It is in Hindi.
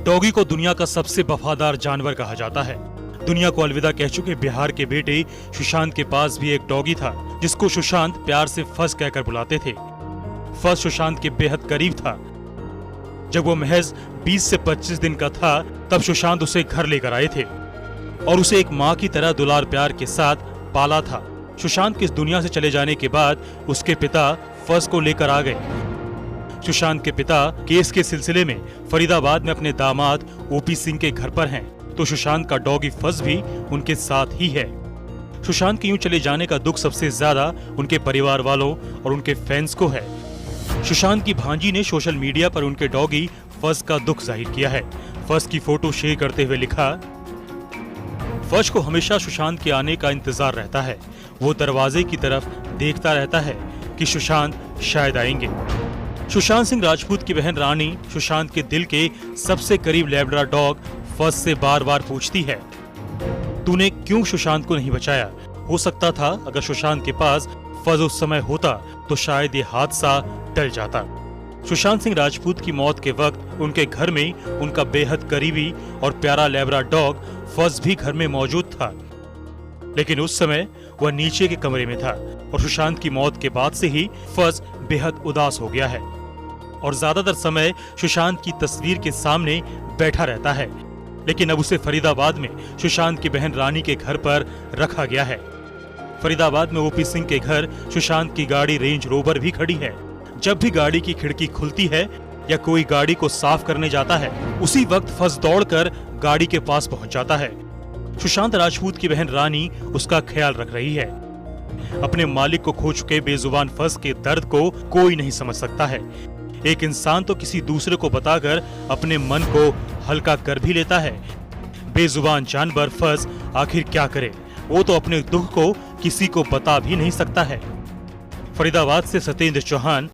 डॉगी को दुनिया का सबसे वफादार जानवर कहा जाता है। दुनिया को अलविदा कह चुके बिहार के बेटे सुशांत के पास भी एक डॉगी था, जिसको सुशांत प्यार से फस कहकर बुलाते थे। फस सुशांत के बेहद करीब था। जब वो महज 20 से 25 दिन का था, तब सुशांत उसे घर लेकर आए थे और उसे एक माँ की तरह दुलार प्यार के साथ पाला था। सुशांत के इस दुनिया से चले जाने के बाद उसके पिता फस को लेकर आ गए। सुशांत के पिता केस के सिलसिले में फरीदाबाद में अपने दामाद ओपी सिंह के घर पर हैं, तो सुशांत का डॉगी फस भी उनके साथ ही है। सुशांत के यूं चले जाने का दुख सबसे ज्यादा उनके परिवार वालों और उनके फैंस को है। सुशांत की भांजी ने सोशल मीडिया पर उनके डॉगी फस का दुख जाहिर किया है। फस की फोटो शेयर करते हुए लिखा, फस को हमेशा सुशांत के आने का इंतजार रहता है। वो दरवाजे की तरफ देखता रहता है कि सुशांत शायद आएंगे। सुशांत सिंह राजपूत की बहन रानी सुशांत के दिल के सबसे करीब लैब्राडोर डॉग फस से बार बार पूछती है, तूने क्यों सुशांत को नहीं बचाया? हो सकता था अगर सुशांत के पास फस उस समय होता तो शायद ये हादसा टल जाता। सुशांत सिंह राजपूत की मौत के वक्त उनके घर में उनका बेहद करीबी और प्यारा लैब्राडोर डॉग फस भी घर में मौजूद था, लेकिन उस समय वह नीचे के कमरे में था और सुशांत की मौत के बाद से ही फस बेहद उदास हो गया है और ज्यादातर समय सुशांत की तस्वीर के सामने बैठा रहता है। लेकिन अब उसे फरीदाबाद में सुशांत की बहन रानी के घर पर रखा गया है। फरीदाबाद में ओपी सिंह के घर सुशांत की गाड़ी रेंज रोवर भी खड़ी है। जब भी गाड़ी की खिड़की खुलती है या कोई गाड़ी को साफ करने जाता है, उसी वक्त फस दौड़कर गाड़ी के पास पहुंच जाता है। सुशांत राजपूत की बहन रानी उसका ख्याल रख रही है। अपने मालिक को खो चुके बेजुबान फस के दर्द को कोई नहीं समझ सकता है। एक इंसान तो किसी दूसरे को बताकर अपने मन को हल्का कर भी लेता है। बेजुबान जानवर फस आखिर क्या करे? वो तो अपने दुख को किसी को बता भी नहीं सकता है। फरीदाबाद से सत्येंद्र चौहान,